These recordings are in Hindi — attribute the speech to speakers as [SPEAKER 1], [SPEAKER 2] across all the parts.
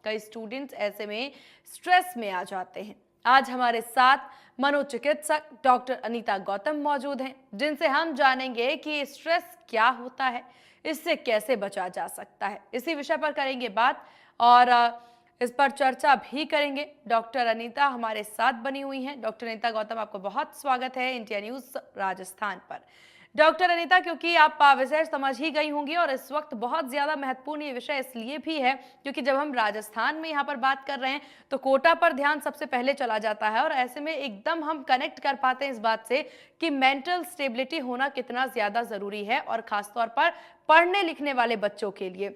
[SPEAKER 1] कई स्टूडेंट्स ऐसे में स्ट्रेस में आ जाते हैं। आज हमारे साथ मनोचिकित्सक डॉक्टर अनीता गौतम मौजूद हैं, जिनसे हम जानेंगे कि स्ट्रेस क्या होता है, इससे कैसे बचा जा सकता है। इसी विषय पर करेंगे बात और इस पर चर्चा भी करेंगे। डॉक्टर अनीता हमारे साथ बनी हुई हैं। डॉक्टर अनीता गौतम, आपको बहुत स्वागत है इंडिया न्यूज राजस्थान पर। डॉक्टर अनीता, क्योंकि आप विषय समझ ही गई होंगी और इस वक्त बहुत ज्यादा महत्वपूर्ण ये विषय इसलिए भी है क्योंकि जब हम राजस्थान में यहाँ पर बात कर रहे हैं तो कोटा पर ध्यान सबसे पहले चला जाता है और ऐसे में एकदम हम कनेक्ट कर पाते हैं इस बात से कि मेंटल स्टेबिलिटी होना कितना ज्यादा जरूरी है और खासतौर पर पढ़ने लिखने वाले बच्चों के लिए।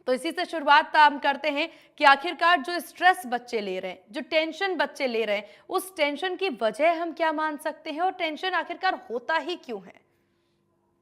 [SPEAKER 1] तो इसी से शुरुआत हम करते हैं कि आखिरकार जो स्ट्रेस बच्चे ले रहे हैं, जो टेंशन बच्चे ले रहे हैं, उस टेंशन की वजह हम क्या मान सकते हैं और टेंशन आखिरकार होता ही क्यों है?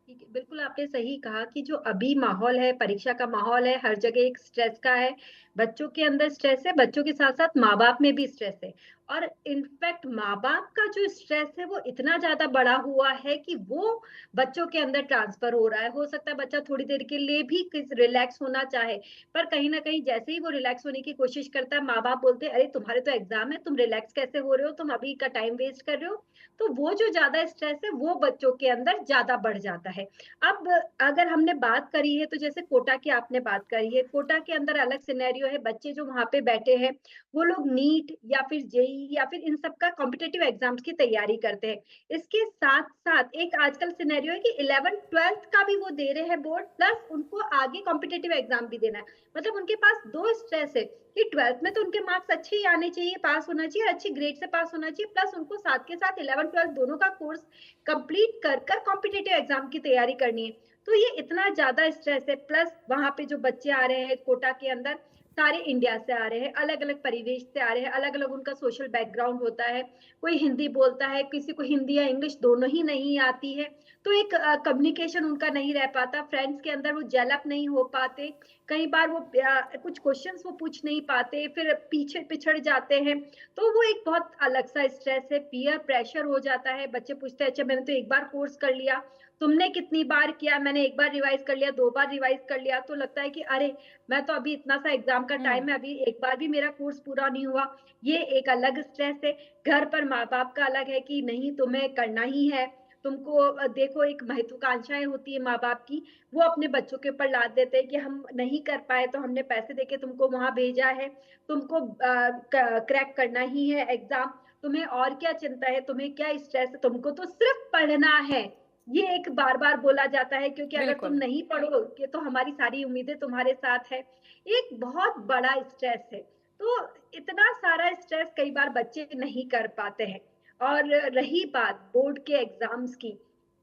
[SPEAKER 2] ठीक है, बिल्कुल आपने सही कहा कि जो अभी माहौल है, परीक्षा का माहौल है, हर जगह एक स्ट्रेस का है। बच्चों के अंदर स्ट्रेस है, बच्चों के साथ-साथ माँ-बाप में भी स्ट्रेस है। और इनफैक्ट माँ-बाप का जो स्ट्रेस है वो इतना ज़्यादा बढ़ा हुआ है कि वो बच्चों के अंदर ट्रांसफर हो रहा है। हो सकता है बच्चा थोड़ी देर के लिए भी किस रिलैक्स होना चाहे, पर कहीं न कहीं जैसे ही वो रिलैक्स होने की कोशिश करता है, माँ-बाप बोलते हैं, "अरे! तुम्हारे तो एग्ज़ाम है, तुम रिलैक्स कैसे हो रहे हो? तुम अभी का टाइम वेस्ट कर रहे हो।" तो वो जो ज़्यादा स्ट्रेस है, वो बच्चों के अंदर ज़्यादा बढ़ जाता है। अब अगर हमने बात करी है तो जैसे कोटा की आपने बात करी है, कोटा के अंदर अलग सिनेरियो है, बच्चे जो वहाँ पे बैठे हैं, वो लोग नीट या फिर जेईई या फिर इन सब का कॉम्पिटिटिव एग्ज़ाम्स की तैयारी करते हैं। इसके साथ-साथ एक आजकल सिनेरियो है कि 11th-12th का भी वो दे रहे हैं बोर्ड प्लस उनको आगे कॉम्पिटिटिव एग्ज़ाम भी देना है। मतलब उनके पास 2 स्ट्रेस है कि 12th में तो उनके मार्क्स अच्छे ही आने चाहिए, पास होना चाहिए, अच्छी ग्रेड से पास होना चाहिए प्लस उनको साथ के साथ 11th-12th दोनों का कोर्स कंप्लीट कर कॉम्पिटिटिव एग्जाम की तैयारी करनी है। तो ये इतना ज़्यादा स्ट्रेस है प्लस वहाँ पे जो बच्चे आ रहे हैं कोटा के अंदर, सारे इंडिया से आ रहे हैं, अलग-अलग परिवेश से आ रहे हैं, अलग-अलग उनका सोशल बैकग्राउंड होता है। कोई हिंदी बोलता है, किसी को हिंदी या इंग्लिश दोनों ही नहीं आती है। तो एक कम्युनिकेशन उनका नहीं रह पाता, फ्रेंड्स के अंदर वो जेल अप नहीं हो पाते। कई बार वो कुछ क्वेश्चन्स वो पूछ नहीं पाते, फिर पीछे पिछड़ जाते हैं। तो वो एक बहुत अलग-सा स्ट्रेस है, पीयर प्रेशर हो जाता है। बच्चे पूछते हैं, "अच्छा मैंने तो एक बार कोर्स कर लिया, तुमने कितनी बार किया?" "मैंने 1 बार रिवाइज़ कर लिया, 2 बार रिवाइज़ कर लिया।" तो लगता है कि अरे! मैं तो अभी इतना सा एग्ज़ाम का
[SPEAKER 1] हम्म।
[SPEAKER 2] टाइम है, अभी एक बार भी मेरा कोर्स पूरा नहीं हुआ। ये एक अलग स्ट्रेस है। घर पर माँ-बाप का अलग है कि नहीं तुम्हें करना ही है। तुमको देखो एक महत्वाकांक्षाएँ होती है माँ-बाप की, वो अपने बच्चों के ऊपर लाद देते हैं कि हम नहीं कर पाए तो हमने पैसे देके तुमको वहाँ भेजा है, तुमको क्रैक करना ही है एग्जाम, तुम्हें और क्या चिंता है, तुम्हें क्या स्ट्रेस है, तुमको तो सिर्फ पढ़ना है। ये एक बार बार बोला जाता है क्योंकि अगर तुम
[SPEAKER 1] बिल्कुल।
[SPEAKER 2] नहीं पढ़ोगे तो हमारी सारी उम्मीदें तुम्हारे साथ है। एक बहुत बड़ा स्ट्रेस है। तो इतना सारा स्ट्रेस कई बार बच्चे नहीं कर पाते हैं। और रही बात बोर्ड के एग्जाम्स की,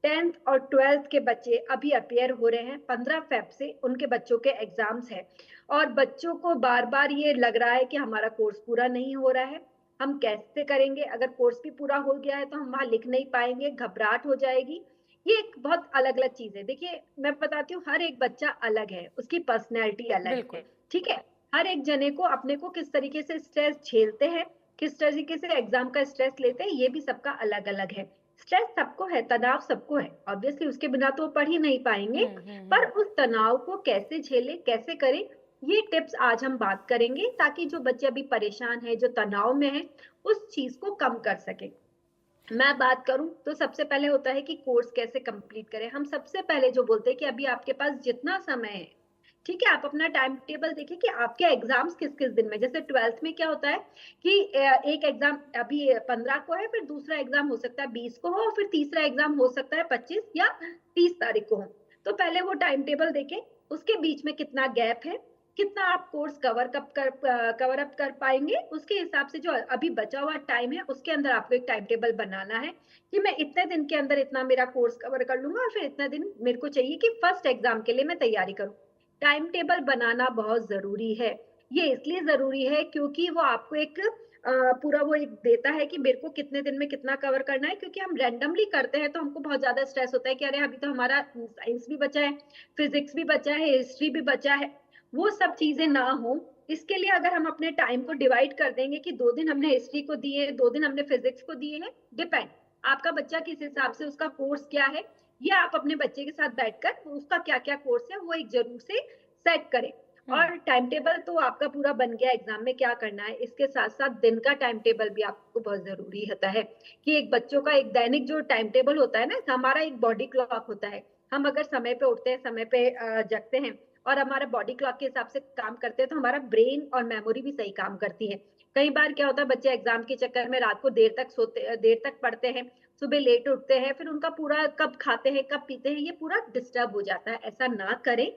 [SPEAKER 2] 10th और 12th के बच्चे अभी अपियर हो रहे हैं, 15 फेब से उनके बच्चों के एग्जाम्स हैं। और बच्चों को बार-बार ये लग रहा है कि हमारा कोर्स पूरा नहीं हो रहा है, हम कैसे करेंगे? अगर कोर्स भी पूरा हो गया है तो हम वहाँ लिख नहीं पाएँगे, घबराहट हो जाएगी। ये एक बहुत अलग-अलग चीज़ है। देखिए, मैं बताती हूँ हर एक बच्चा अलग है, उसकी पर्सनैलिटी अलग है,
[SPEAKER 1] बिल्कुल।
[SPEAKER 2] ठीक है? हर एक जने को अपने को किस तरीके से स्ट्रेस झेलते हैं, किस तरीके से एग्ज़ाम का स्ट्रेस लेते हैं, ये भी सबका अलग-अलग है। स्ट्रेस सबको है, तनाव सबको है, ऑब्वियसली उसके बिना तो वो पढ़ ही नहीं पाएँगे, पर उस तनाव को कैसे झेलें, कैसे करें, ये टिप्स आज हम बात करेंगे ताकि जो बच्चे अभी परेशान हैं, जो तनाव में हैं, उस चीज़ को कम कर सकें। मैं बात करूँ तो सबसे पहले होता है कि कोर्स कैसे कंप्लीट करें। हम सबसे पहले जो बोलते हैं कि अभी आपके पास जितना समय है, ठीक है? आप अपना टाइम टेबल देखिए कि आपके एग्ज़ाम्स किस-किस दिन में जैसे 12th में क्या होता है कि एक एग्ज़ाम अभी 15 को है, फिर दूसरा एग्ज़ाम हो सकता है 20 को हो और फिर तीसरा एग्ज़ाम हो सकता है 25 या 30 तारीख को हो। तो पहले वो टाइम टेबल देखें, उसके बीच में कितना गैप है, कितना आप कोर्स कवर अप कर पाएँगे, उसके हिसाब से जो अभी बचा हुआ टाइम है, उसके अंदर आपको एक टाइम टेबल बनाना है कि मैं इतने दिन के अंदर इतना मेरा कोर्स कवर कर लूँगा और फिर इतने दिन मेरे को चाहिए कि फर्स्ट एग्ज़ाम के लिए मैं तैयारी करूँ। टाइम टेबल बनाना बहुत ज़रूरी है। ये इसलिए ज़रूरी है क्योंकि वो आपको एक पूरा वो एक देता है कि मेरे को कितने दिन में कितना कवर करना है क्योंकि हम रैंडमली करते हैं तो हमको बहुत ज़्यादा स्ट्रेस होता है कि अरे अभी तो हमारा साइंस भी बचा है, फिज़िक्स भी बचा है, हिस्ट्री भी बचा है। वो सब चीज़ें ना हो, इसके लिए अगर हम अपने टाइम को डिवाइड कर देंगे कि 2 दिन हमने हिस्ट्री को दिए, 2 दिन हमने फिज़िक्स को दिए हैं, डिपेंड आपका बच्चा किस हिसाब से उसका कोर्स क्या है, ये आप अपने बच्चे के साथ बैठकर उसका क्या-क्या कोर्स है, वो एक ज़रूर से सेट करें।
[SPEAKER 1] हम्म।
[SPEAKER 2] और टाइम टेबल तो आपका पूरा बन गया एग्जाम में क्या करना है, इसके साथ साथ दिन का टाइम टेबल भी आपको बहुत जरूरी होता है कि एक बच्चों का एक दैनिक जो टाइम टेबल होता है ना, हमारा एक बॉडी क्लॉक होता है। हम अगर समय पे उठते हैं, समय पे जगते हैं और हमारे बॉडी क्लॉक के हिसाब से काम करते हैं, तो हमारा ब्रेन और मेमोरी भी सही काम करती है। कई बार क्या होता है, बच्चे एग्जाम के चक्कर में रात को देर तक सोते, देर तक पढ़ते हैं, सुबह लेट उठते हैं, फिर उनका पूरा कब खाते हैं कब पीते हैं ये पूरा डिस्टर्ब हो जाता है। ऐसा ना करें,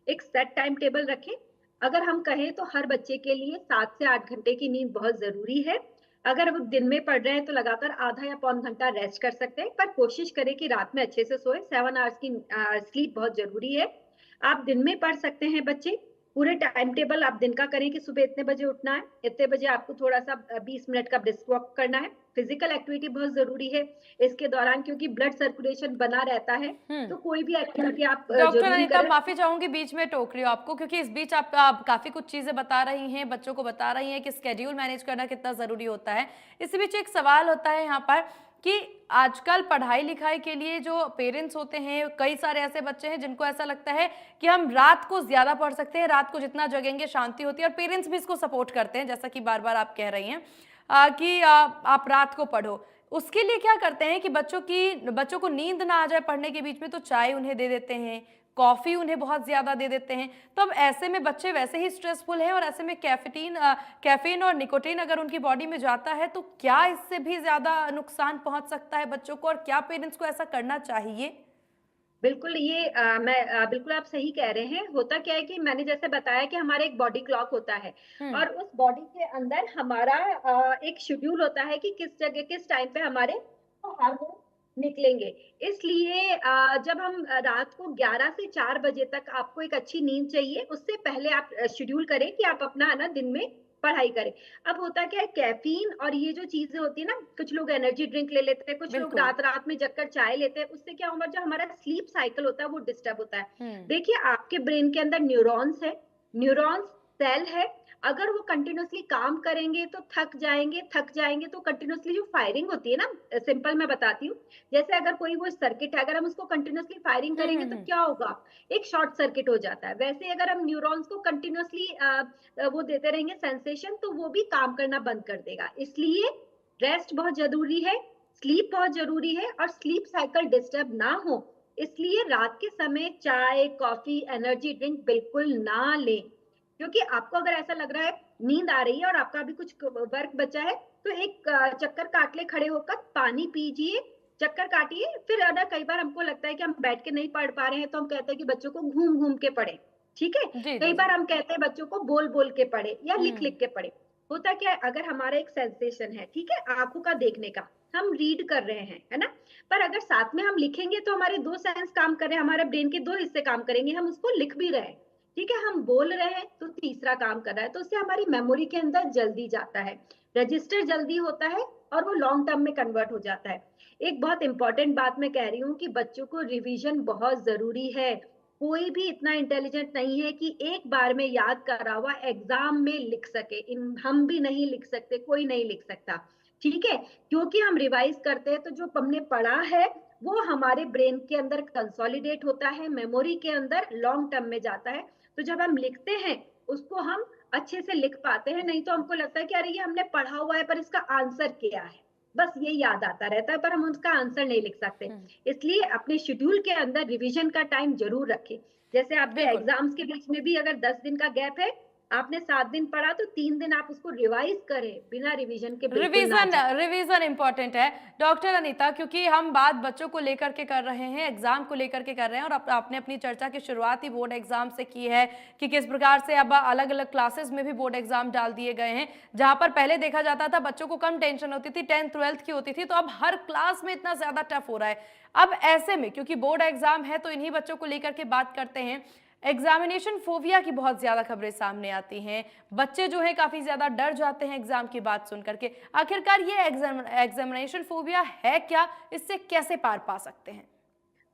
[SPEAKER 2] एक सेट टाइम टेबल रखें। अगर हम कहें तो हर बच्चे के लिए 7 से 8 घंटे की नींद बहुत ज़रूरी है। अगर वो दिन में पढ़ रहे हैं तो लगातार आधा या पौन घंटा रेस्ट कर सकते हैं, पर कोशिश करें कि रात में अच्छे से सोएं। 7 आवर्स की स्लीप बहुत ज़रूरी है। आप दिन में पढ़ सकते हैं बच्चे, पूरे टाइम टेबल आप दिन का करें कि सुबह इतने बजे उठना है, इतने बजे आपको थोड़ा-सा 20 मिनट का ब्रिस्क वॉक करना है। फिजिकल एक्टिविटी बहुत ज़रूरी है इसके दौरान, क्योंकि ब्लड सर्कुलेशन बना रहता है,
[SPEAKER 1] हम्म।
[SPEAKER 2] तो कोई भी एक्टिविटी आप
[SPEAKER 1] डॉक्टर
[SPEAKER 2] ज़रूरी
[SPEAKER 1] अनीता,
[SPEAKER 2] करें।
[SPEAKER 1] माफी चाहूंगी बीच में टोक रही हूँ आपको, क्योंकि इस बीच आप काफी कुछ चीजें बता रही हैं, बच्चों को बता रही हैं कि स्केड्यूल मैनेज करना कितना जरूरी होता है। इसी बीच एक सवाल होता है यहाँ पर कि आजकल पढ़ाई लिखाई के लिए जो पेरेंट्स होते हैं, कई सारे ऐसे बच्चे हैं जिनको ऐसा लगता है कि हम रात को ज्यादा पढ़ सकते हैं, रात को जितना जगेंगे शांति होती है, और पेरेंट्स भी इसको सपोर्ट करते हैं, जैसा कि बार बार आप कह रही हैं कि आप रात को पढ़ो। उसके लिए क्या करते हैं कि बच्चों को नींद ना आ जाए पढ़ने के बीच में, तो चाय उन्हें दे देते हैं, कॉफी उन्हें बहुत ज्यादा दे देते हैं। तो अब ऐसे में बच्चे वैसे ही स्ट्रेसफुल हैं, और ऐसे में कैफीन और निकोटीन अगर उनकी बॉडी में जाता है तो क्या इससे भी ज्यादा नुकसान पहुंच सकता है बच्चों को, और क्या पेरेंट्स को ऐसा करना चाहिए?
[SPEAKER 2] बिल्कुल, ये बिल्कुल आप सही कह रहे हैं। होता क्या है कि मैंने जैसे बताया कि हमारा एक बॉडी क्लॉक होता है
[SPEAKER 1] हम्म।
[SPEAKER 2] और उस बॉडी के अंदर हमारा एक शेड्यूल होता है कि किस जगह किस टाइम पे हमारे हार्मोन निकलेंगे। इसलिए जब हम रात को 11 से 4 बजे तक आपको एक अच्छी नींद चाहिए, उससे पहले आप शेड्यूल करें कि आप अपना है ना दिन में पढ़ाई करें। अब होता क्या है, कैफ़ीन और ये जो चीज़ें होती है ना, कुछ लोग एनर्जी ड्रिंक ले लेते हैं, कुछ लोग
[SPEAKER 1] बिल्कुल।
[SPEAKER 2] रात-रात में जगकर चाय लेते हैं, उससे क्या होगा, जो हमारा स्लीप साइकिल होता है वो डिस्टर्ब होता है।
[SPEAKER 1] हम्म।
[SPEAKER 2] देखिए, आपके ब्रेन के अंदर न्यूरॉन्स है, न्यूरॉन्स सेल है, अगर वो कंटिन्यूअसली काम करेंगे तो थक जाएँगे तो कंटिन्यूअसली जो फायरिंग होती है ना, सिंपल मैं बताती हूँ, जैसे अगर कोई वो सर्किट है, अगर हम उसको कंटिन्यूअसली फायरिंग करेंगे तो
[SPEAKER 1] हम्म।
[SPEAKER 2] क्या होगा? एक शॉर्ट सर्किट हो जाता है। वैसे अगर हम न्यूरॉन्स को कंटिन्यूअसली वो देते रहेंगे सेंसेशन, तो वो भी काम करना बंद कर देगा। इसलिए रेस्ट बहुत ज़रूरी है, स्लीप बहुत ज़रूरी है और स्लीप साइकिल डिस्टर्ब ना हो, इसलिए रात के समय चाय, कॉफ़ी, एनर्जी ड्रिंक बिल्कुल ना लें। क्योंकि आपको अगर ऐसा लग रहा है नींद आ रही है और आपका अभी कुछ वर्क बचा है, तो एक चक्कर काट ले खड़े होकर, पानी पीजिए, चक्कर काटिए, फिर है ना, कई बार हमको लगता है कि हम बैठ के नहीं पढ़ पा रहे हैं, तो हम कहते हैं कि बच्चों को घूम-घूम के पढ़ें, ठीक है?
[SPEAKER 1] जी
[SPEAKER 2] कई
[SPEAKER 1] जी
[SPEAKER 2] बार
[SPEAKER 1] जी।
[SPEAKER 2] हम कहते हैं बच्चों को बोल-बोल के पढ़ें या
[SPEAKER 1] हम्म।
[SPEAKER 2] लिख-लिख के पढ़ें। होता क्या है, अगर हमारा एक सेंसेशन है, ठीक है? आँखों का देखने का, हम रीड कर रहे हैं, है ना? पर अगर साथ में हम लिखेंगे तो हमारे 2 सेंस काम कर रहे हैं, हमारे ब्रेन के 2 हिस्से काम करेंगे, हम उसको लिख भी रहे हैं, ठीक है? हम बोल रहे हैं तो तीसरा काम कर रहा है, तो उससे हमारी मेमोरी के अंदर जल्दी जाता है, रजिस्टर जल्दी होता है और वो लॉन्ग टर्म में कन्वर्ट हो जाता है। एक बहुत इंपॉर्टेंट बात मैं कह रही हूँ कि बच्चों को रिवीजन बहुत ज़रूरी है। कोई भी इतना इंटेलिजेंट नहीं है कि एक बार में याद करा हुआ एग्ज़ाम में लिख सके। इन हम भी नहीं लिख सकते, कोई नहीं लिख सकता, ठीक है? क्योंकि हम रिवाइज़ करते हैं तो जो हमने पढ़ा है, वो हमारे ब्रेन के अंदर कंसोलिडेट होता है, मेमोरी के अंदर लॉन्ग टर्म में जाता है। तो जब हम लिखते हैं, उसको हम अच्छे से लिख पाते हैं, नहीं तो हमको लगता है कि अरे ये हमने पढ़ा हुआ है पर इसका आंसर क्या है? बस ये याद आता रहता है पर हम उसका आंसर नहीं लिख सकते।
[SPEAKER 1] हम्म।
[SPEAKER 2] इसलिए अपने शेड्यूल के अंदर रिवीजन का टाइम ज़रूर रखें। जैसे आपके
[SPEAKER 1] बिल्कुल।
[SPEAKER 2] एग्ज़ाम्स के बीच में भी अगर 10 दिन का गैप है, आपने 7 दिन पढ़ा तो 3 दिन आप उसको रिवाइज़ करें, बिना रिवीजन के बिल्कुल ना
[SPEAKER 1] रिवीजन
[SPEAKER 2] जाएँ।
[SPEAKER 1] रिवीजन इंपॉर्टेंट है डॉक्टर अनीता, क्योंकि हम बात बच्चों को लेकर के कर रहे हैं, एग्जाम को लेकर के कर रहे हैं, और आपने अपनी चर्चा की शुरुआत ही बोर्ड एग्जाम से की है कि किस प्रकार से अब अलग अलग क्लासेस में भी बोर्ड एग्जाम डाल दिए गए हैं। जहां पर पहले देखा जाता था बच्चों को कम टेंशन होती थी, 10th 12th की होती थी, तो अब हर क्लास में इतना ज्यादा टफ हो रहा है। अब ऐसे में क्योंकि बोर्ड एग्जाम है तो इन्हीं बच्चों को लेकर के बात करते हैं। एग्जामिनेशन फोबिया की बहुत ज्यादा खबरें सामने आती हैं, बच्चे जो है काफी ज्यादा डर जाते हैं एग्जाम की बात सुन करके। आखिरकार ये एग्जामिनेशन फोबिया है क्या, इससे कैसे पार पा सकते हैं?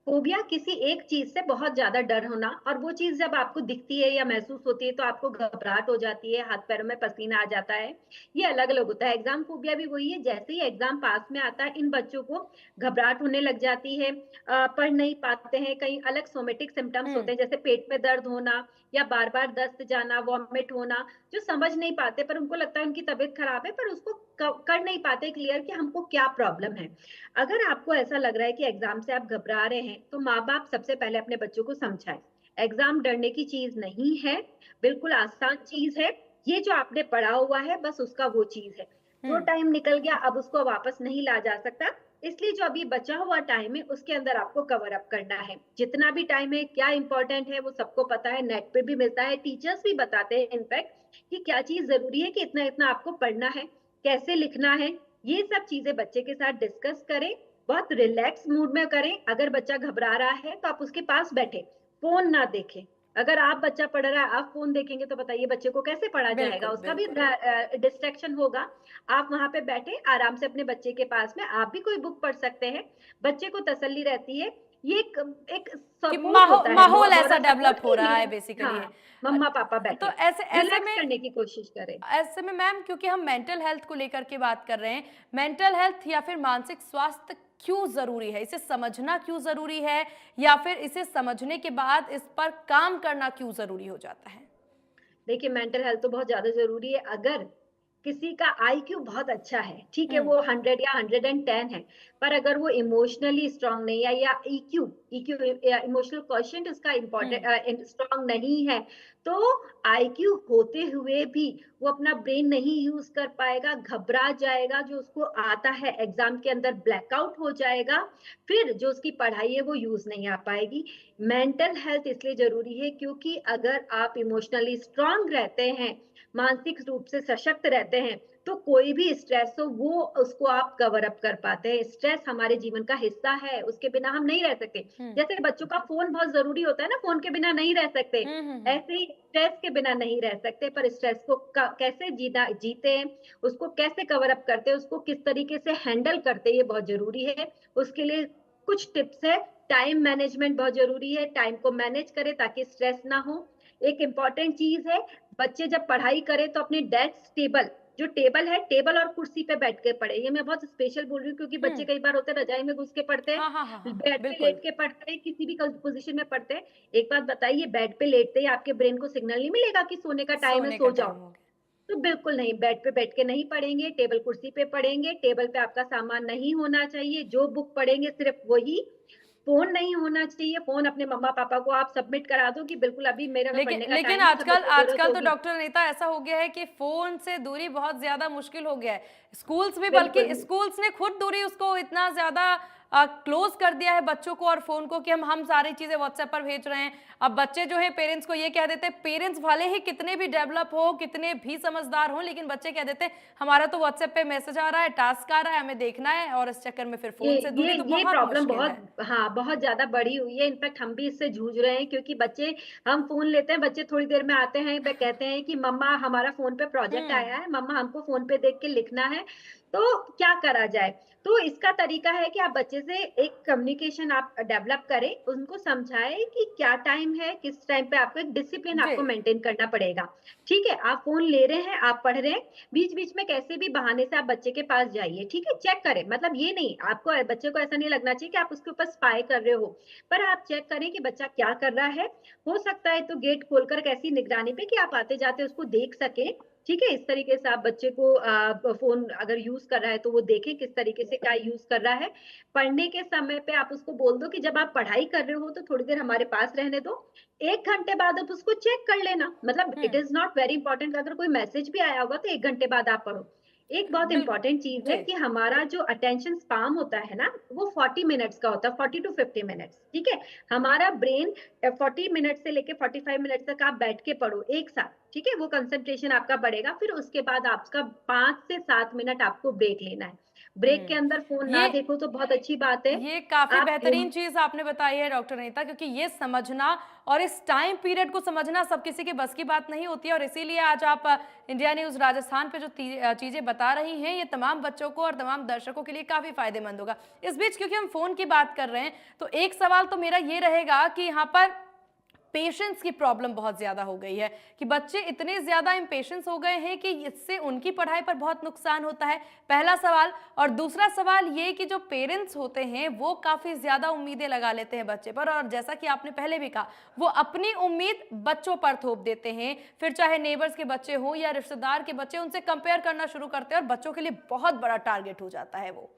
[SPEAKER 2] फोबिया किसी एक चीज से बहुत ज्यादा डर होना, और वो चीज जब आपको दिखती है या महसूस होती है तो आपको घबराहट हो जाती है, हाथ पैरों में पसीना आ जाता है। ये अलग अलग होता है। एग्जाम फोबिया भी वही है, जैसे ही एग्जाम पास में आता है इन बच्चों को घबराहट होने लग जाती है, पढ़ नहीं पाते हैं, कई अलग सोमेटिक सिम्टम्स
[SPEAKER 1] हुँ,
[SPEAKER 2] होते हैं जैसे पेट में दर्द होना या बार बार दस्त जाना, वॉमिट होना, जो समझ नहीं पाते, पर उनको लगता है उनकी तबीयत खराब है, पर उसको कर नहीं पाते क्लियर कि हमको क्या प्रॉब्लम है। अगर आपको ऐसा लग रहा है कि एग्जाम से आप घबरा रहे हैं, तो माँ-बाप सबसे पहले अपने बच्चों को समझाएँ। एग्जाम डरने की चीज़ नहीं है, बिल्कुल आसान चीज़ है। ये जो आपने पढ़ा हुआ है, बस उसका वो चीज़ है। जो
[SPEAKER 1] हुँ,
[SPEAKER 2] टाइम निकल गया, अब उसको वापस नहीं ला जा सकता। इसलिए जो अभी बचा हुआ टाइम है, उसके अंदर आपको कवर अप करना है। जितना भी टाइम है, क्या इम्पोर्टेंट है, वो सबको पता है, नेट पे भी मिलता है, टीचर्स भी बताते हैं इनफैक्ट कि क्या चीज़ ज़रूरी है, कि इतना-इतना आपको पढ़ना है, कैसे लिखना है। ये सब चीज़ें बच्चे के साथ डिस्कस करें, बहुत रिलैक्स मूड में करें। अगर बच्चा घबरा रहा है तो आप उसके पास बैठे, फ़ोन ना देखें। अगर आप बच्चा पढ़ रहा है, आप फ़ोन देखेंगे तो बताइए बच्चे को कैसे पढ़ा जाएगा?
[SPEAKER 1] बिल्कुल,
[SPEAKER 2] उसका भी
[SPEAKER 1] बिल्कुल।
[SPEAKER 2] डिस्ट्रैक्शन होगा। आप वहाँ पे बैठे आराम से अपने बच्चे के पास में, आप भी कोई बुक पढ़ सकते हैं। बच्चे को तसल्ली रहती है। ये एक एक
[SPEAKER 1] कि
[SPEAKER 2] सपोर्ट होता है,
[SPEAKER 1] माहौल ऐसा
[SPEAKER 2] मॉरल सपोर्ट
[SPEAKER 1] डेवलप हो
[SPEAKER 2] कि
[SPEAKER 1] रहा है
[SPEAKER 2] मेरा,
[SPEAKER 1] बेसिकली
[SPEAKER 2] हाँ,
[SPEAKER 1] ये।
[SPEAKER 2] मम्मा-पापा
[SPEAKER 1] तो
[SPEAKER 2] बैठे,
[SPEAKER 1] ऐसे ऐसे
[SPEAKER 2] रिलैक्स
[SPEAKER 1] में
[SPEAKER 2] करने की कोशिश करें।
[SPEAKER 1] ऐसे में मैम, क्योंकि हम मेंटल हेल्थ को लेकर के बात कर रहे हैं, मेंटल हेल्थ या फिर मानसिक स्वास्थ्य क्यों ज़रूरी है? इसे समझना क्यों ज़रूरी है? या फिर इसे समझने के बाद इस पर काम करना क्यों ज़रूरी हो जाता है?
[SPEAKER 2] देखिए, मेंटल हेल्थ तो बहुत ज़्यादा ज़रूरी है। अगर किसी का आईक्यू बहुत अच्छा है, ठीक है,
[SPEAKER 1] हुँ,
[SPEAKER 2] वो 100 या 110 है, पर अगर वो इमोशनली स्ट्रॉन्ग नहीं है, या ईक्यू ईक्यू या इमोशनल क्वोटिएंट उसका
[SPEAKER 1] हुँ,
[SPEAKER 2] स्ट्रॉन्ग नहीं है, तो आईक्यू होते हुए भी वो अपना ब्रेन नहीं यूज़ कर पाएगा, घबरा जाएगा, जो उसको आता है एग्ज़ाम के अंदर ब्लैकआउट हो जाएगा, फिर जो उसकी पढ़ाई है वो यूज़ नहीं आ पाएगी। मेंटल हेल्थ इसलिए ज़रूरी है क्योंकि अगर आप इमोशनली स्ट्रॉन्ग रहते हैं, मानसिक रूप से सशक्त रहते हैं, तो कोई भी स्ट्रेस हो वो उसको आप कवर अप कर पाते हैं। स्ट्रेस हमारे जीवन का हिस्सा है, उसके बिना हम नहीं रह सकते।
[SPEAKER 1] हुँ,
[SPEAKER 2] जैसे बच्चों का फ़ोन बहुत ज़रूरी होता है ना, फ़ोन के बिना नहीं रह सकते,
[SPEAKER 1] हुँ, हुँ, हुँ।
[SPEAKER 2] ऐसे ही स्ट्रेस के बिना नहीं रह सकते, पर स्ट्रेस को क कैसे जीते हैं, उसको कैसे कवर अप करते हैं, उसको किस तरीके से हैंडल करते हैं, ये बहुत ज़रूरी है। उसके लिए कुछ टिप्स है, टाइम मैनेजमेंट बहुत ज़रूरी है, टाइम को मैनेज करें ताकि स्ट्रेस ना हो। एक इम्पोर्टेंट चीज़ है, बच्चे जब पढ़ाई करें तो अपनी डेस्क टेबल, जो टेबल है, टेबल और कुर्सी पे बैठ के पढ़े। ये मैं बहुत स्पेशल बोल रही हूँ क्योंकि
[SPEAKER 1] हुँ।
[SPEAKER 2] बच्चे कई बार होते हैं रज़ाई में घुस के पढ़ते हैं,
[SPEAKER 1] हाँ, हाँ, हाँ, हाँ,
[SPEAKER 2] बेड पे
[SPEAKER 1] बिल्कुल।
[SPEAKER 2] लेट के पढ़ते हैं, किसी भी पोज़ीशन में पढ़ते हैं। एक बात बताइए, बेड पे लेटते ही आपके ब्रेन को सिग्नल नहीं मिलेगा कि सोने का टाइम है,
[SPEAKER 1] सोने का
[SPEAKER 2] सो जाओ?
[SPEAKER 1] टाइम हो गया।
[SPEAKER 2] तो बिल्कुल नहीं, बेड पे बैठ के नहीं पढ़ेंगे, टेबल कुर्सी पे पढ़ेंगे, टेबल पे आपका सामान नहीं होना चाहिए, जो बुक पढ़ेंगे सिर्फ़ वही, फ़ोन नहीं होना चाहिए, फ़ोन अपने मम्मा-पापा को आप सबमिट करा दो कि बिल्कुल अभी मेरा
[SPEAKER 1] लेकिन
[SPEAKER 2] पढ़ने का
[SPEAKER 1] लेकिन
[SPEAKER 2] टाइम है, जब मेरे
[SPEAKER 1] आजकल
[SPEAKER 2] को ज़रूरत
[SPEAKER 1] आजकल तो
[SPEAKER 2] होगी।
[SPEAKER 1] डॉक्टर अनीता ऐसा हो गया है कि फ़ोन से दूरी बहुत ज़्यादा मुश्किल हो गया है। स्कूल्स भी, बल्कि
[SPEAKER 2] बिल्कुल।
[SPEAKER 1] स्कूल्स ने खुद दूरी उसको इतना ज़्यादा क्लोज़ कर दिया है बच्चों को और फ़ोन को, कि हम सारी चीज़ें व्हाट्सएप पर भेज रहे हैं। अब बच्चे जो है पेरेंट्स को ये कह देते हैं, पेरेंट्स भले ही कितने भी डेवलप हो, कितने भी समझदार हों, लेकिन बच्चे कह देते हैं हमारा तो व्हाट्सएप पे मैसेज आ रहा है, टास्क आ रहा है, हमें देखना है, और इस चक्कर में फिर
[SPEAKER 2] ये
[SPEAKER 1] फ़ोन से
[SPEAKER 2] ये
[SPEAKER 1] दूरी तो
[SPEAKER 2] ये
[SPEAKER 1] बहुत
[SPEAKER 2] प्रॉब्लम
[SPEAKER 1] मुश्किल
[SPEAKER 2] बहुत,
[SPEAKER 1] है।
[SPEAKER 2] हाँ, बहुत ज़्यादा बढ़ी हुई है। इनफैक्ट हम भी इससे जूझ रहे हैं क्योंकि बच्चे, हम फ़ोन लेते हैं, बच्चे थोड़ी देर में आते हैं, वे कहते हैं कि मम्मा हमारा फ़ोन पे प्रोजेक्ट
[SPEAKER 1] हुँ,
[SPEAKER 2] आया है, मम्मा हमको फ़ोन पे देख के लिखना है, तो क्या करा जाए? तो इसका तरीका है कि आप बच्चे से एक कम्युनिकेशन आप डेवलप करें, उनको समझाएँ कि क्या टाइम है, किस टाइम पे आपको एक डिसिप्लिन
[SPEAKER 1] जी।
[SPEAKER 2] आपको मेंटेन करना पड़ेगा। ठीक है? आप फ़ोन ले रहे हैं, आप पढ़ रहे हैं, बीच-बीच में कैसे भी बहाने से आप बच्चे के पास जाइए, ठीक है? चेक करें, मतलब ये नहीं, आपको बच्चे को ऐसा नहीं लगना चाहिए कि आप उसके ऊपर स्पाई कर रहे हो, पर आप चेक करें कि बच्चा क्या कर रहा है। हो सकता है तो गेट खोलकर कैसी निगरानी पे कि आप आते-जाते उसको देख सकें, ठीक है? इस तरीके से आप बच्चे को फ़ोन अगर यूज़ कर रहा है तो वो देखें किस तरीके से क्या यूज़ कर रहा है। पढ़ने के समय पे आप उसको बोल दो कि जब आप पढ़ाई कर रहे हो तो थोड़ी देर हमारे पास रहने दो, 1 घंटे बाद आप उसको चेक कर लेना। मतलब
[SPEAKER 1] हुँ,
[SPEAKER 2] it is not very important, अगर कोई मैसेज भी आया होगा तो 1 घंटे बाद आप पढ़ो। एक बहुत
[SPEAKER 1] बिल्कुल।
[SPEAKER 2] इंपॉर्टेंट चीज़ है
[SPEAKER 1] जी।
[SPEAKER 2] कि हमारा जो अटेंशन स्पैन होता है ना, वो 40 मिनट्स का होता है, 40 टू 50 मिनट्स, ठीक है? हमारा ब्रेन 40 मिनट से लेके 45 मिनट तक आप बैठ के पढ़ो एक साथ, ठीक है? वो कंसंट्रेशन आपका बढ़ेगा, फिर उसके बाद आपका 5 से 7 मिनट आपको ब्रेक लेना है। ब्रेक के
[SPEAKER 1] हुँ।
[SPEAKER 2] अंदर फ़ोन ना
[SPEAKER 1] ये
[SPEAKER 2] देखो तो बहुत अच्छी बात है।
[SPEAKER 1] ये काफ़ी
[SPEAKER 2] आप
[SPEAKER 1] बेहतरीन चीज़ आपने बताई है डॉक्टर अनीता, क्योंकि ये समझना और इस टाइम पीरियड को समझना सब किसी के बस की बात नहीं होती है, और इसीलिए आज आप इंडिया न्यूज़ राजस्थान पे जो चीज़ें बता रही हैं, ये तमाम बच्चों को और तमाम दर्शकों के लिए काफ़ी फ़ायदेमंद होगा। इस बीच क्योंकि हम फ़ोन की बात कर रहे हैं, तो एक सवाल तो मेरा ये रहेगा कि यहाँ पर पेशेंस की प्रॉब्लम बहुत ज़्यादा हो गई है कि बच्चे इतने ज़्यादा इम्पेशेंस हो गए हैं कि इससे उनकी पढ़ाई पर बहुत नुकसान होता है, पहला सवाल। और दूसरा सवाल ये कि जो पेरेंट्स होते हैं वो काफ़ी ज़्यादा उम्मीदें लगा लेते हैं बच्चे पर, और जैसा कि आपने पहले भी कहा, वो अपनी उम्मीद बच्चों पर थोप देते हैं, फिर चाहे नेबर्स के बच्चे हों या रिश्तेदार के बच्चे, उनसे कंपेयर करना शुरू करते हैं और बच्चों के लिए बहुत बड़ा टारगेट हो जाता है वो।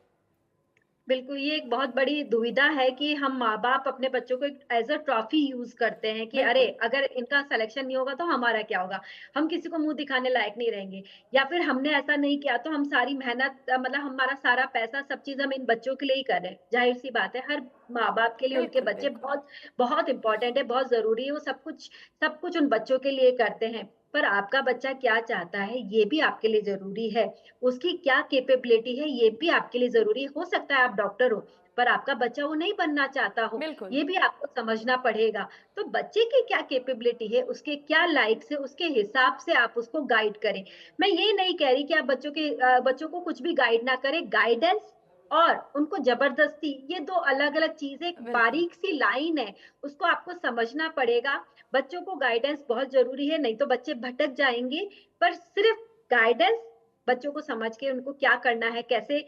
[SPEAKER 2] बिल्कुल, ये एक बहुत बड़ी दुविधा है कि हम माँ-बाप अपने बच्चों को एक एज़ अ ट्रॉफी यूज़ करते हैं कि अरे!
[SPEAKER 1] बिल्कुल।
[SPEAKER 2] अगर इनका सिलेक्शन नहीं होगा तो हमारा क्या होगा? हम किसी को मुँह दिखाने लायक नहीं रहेंगे। या फिर हमने ऐसा नहीं किया तो हम सारी मेहनत मतलब हमारा सारा पैसा सब चीज़ हम इन बच्चों के लिए ही कर रहे हैं। ज़ाहिर-सी बात है हर माँ-बाप के लिए उनके
[SPEAKER 1] बिल्कुल,
[SPEAKER 2] बच्चे
[SPEAKER 1] बिल्कुल।
[SPEAKER 2] बहुत बहुत इम्पोर्टेंट है, बहुत ज़रूरी है, वो सब कुछ उन बच्चों के लिए करते हैं। पर आपका बच्चा क्या चाहता है, ये भी आपके लिए ज़रूरी है। उसकी क्या कैपेबिलिटी है, ये भी आपके लिए ज़रूरी है। हो सकता है आप डॉक्टर हो, पर आपका बच्चा वो नहीं बनना चाहता हो,
[SPEAKER 1] बिल्कुल।
[SPEAKER 2] ये भी आपको समझना पड़ेगा। तो बच्चे की क्या कैपेबिलिटी है, उसके क्या लाइक्स है, उसके हिसाब से आप उसको गाइड करें। मैं ये नहीं कह रही कि आप बच्चों को कुछ भी गाइड ना करें, गाइडेंस और उनको ज़बरदस्ती, ये 2 अलग-अलग चीज़ें, एक
[SPEAKER 1] बिल्कुल।
[SPEAKER 2] बारीक-सी लाइन है, उसको आपको समझना पड़ेगा। बच्चों को गाइडेंस बहुत ज़रूरी है, नहीं तो बच्चे भटक जाएँगे, पर सिर्फ़ गाइडेंस बच्चों को समझ के उनको क्या करना है, कैसे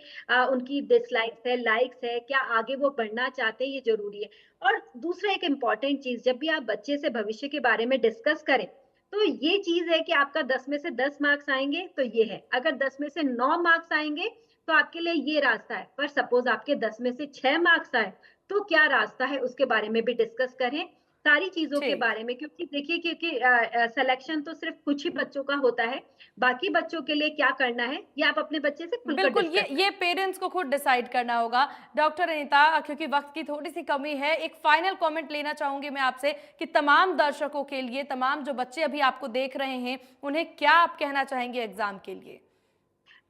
[SPEAKER 2] उनकी डिसलाइक्स है, लाइक्स है, क्या आगे वो बढ़ना चाहते हैं, ये ज़रूरी है। और दूसरा एक इम्पोर्टेंट चीज़, जब भी आप बच्चे से भविष्य के बारे में डिस्कस करें, तो ये चीज़ है कि आपका 10 में से 10 मार्क्स आएँगे, तो ये है। अगर 10 में से 9 मार्क्स आएँगे, तो आपके लिए ये रास्ता है। पर सपोज़ आपके 10 में से 6 मार्क्स आए, तो क्या रास्ता है, उसके बारे में भी डिस्कस करें। सारी चीज़ों के
[SPEAKER 1] ठीक।
[SPEAKER 2] बारे में, क्योंकि देखिए सिलेक्शन तो सिर्फ़ कुछ ही बच्चों का होता है। बाकी बच्चों के लिए क्या करना है, ये आप अपने बच्चे से खुलकर
[SPEAKER 1] बिल्कुल,
[SPEAKER 2] डिस्कस
[SPEAKER 1] ये
[SPEAKER 2] करें।
[SPEAKER 1] पेरेंट्स को खुद डिसाइड करना होगा। डॉक्टर अनीता, क्योंकि वक़्त की थोड़ी-सी कमी है, एक फाइनल कमेंट लेना चाहूँगी मैं आपसे कि तमाम दर्शकों के लिए, तमाम जो बच्चे अभी आपको देख रहे हैं, उन्हें क्या आप कहना चाहेंगे एग्ज़ाम के लिए?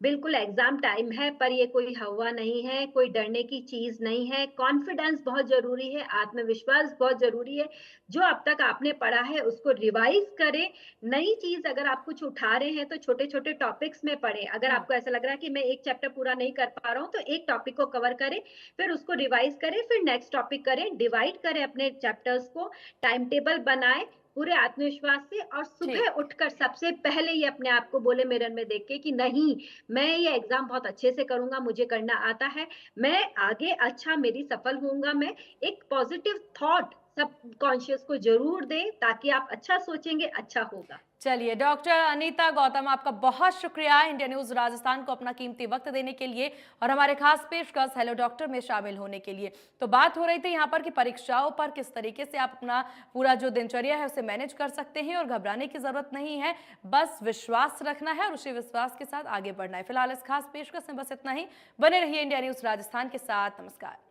[SPEAKER 2] बिल्कुल एग्ज़ाम टाइम है, पर ये कोई हौवा नहीं है, कोई डरने की चीज़ नहीं है। कॉन्फिडेंस बहुत ज़रूरी है, आत्मविश्वास बहुत ज़रूरी है। जो अब तक आपने पढ़ा है उसको रिवाइज़ करें। नई चीज़ अगर आप कुछ उठा रहे हैं तो छोटे-छोटे टॉपिक्स में पढ़ें। अगर
[SPEAKER 1] हुँ।
[SPEAKER 2] आपको ऐसा लग रहा है कि मैं एक चैप्टर पूरा नहीं कर पा रहा हूँ, तो एक टॉपिक को कवर करें, फिर उसको रिवाइज़ करें, फिर नेक्स्ट टॉपिक करें, डिवाइड करें अपने चैप्टर्स को, टाइम टेबल बनाएँ पूरे आत्मविश्वास से, और सुबह
[SPEAKER 1] ठीक।
[SPEAKER 2] उठकर सबसे पहले ये अपने आप को बोले मिरर में देख के कि नहीं, मैं ये एग्ज़ाम बहुत अच्छे से करूँगा, मुझे करना आता है, मैं आगे अच्छा मेरी सफल होऊँगा मैं। एक पॉज़िटिव थॉट सबकॉन्शियस को ज़रूर दें, ताकि आप अच्छा सोचेंगे, अच्छा होगा।
[SPEAKER 1] चलिए, डॉक्टर अनीता गौतम, आपका बहुत शुक्रिया इंडिया न्यूज़ राजस्थान को अपना कीमती वक़्त देने के लिए और हमारे खास पेशकश हेलो डॉक्टर में शामिल होने के लिए। तो बात हो रही थी यहाँ पर कि परीक्षाओं पर किस तरीके से आप अपना पूरा जो दिनचर्या है उसे मैनेज कर सकते हैं, और घबराने की ज़रूरत नहीं है, बस विश्वास रखना है और उसी विश्वास के साथ आगे बढ़ना है। फिलहाल इस खास पेशकश में बस इतना ही। बने रहिए इंडिया न्यूज़ राजस्थान के साथ। नमस्कार।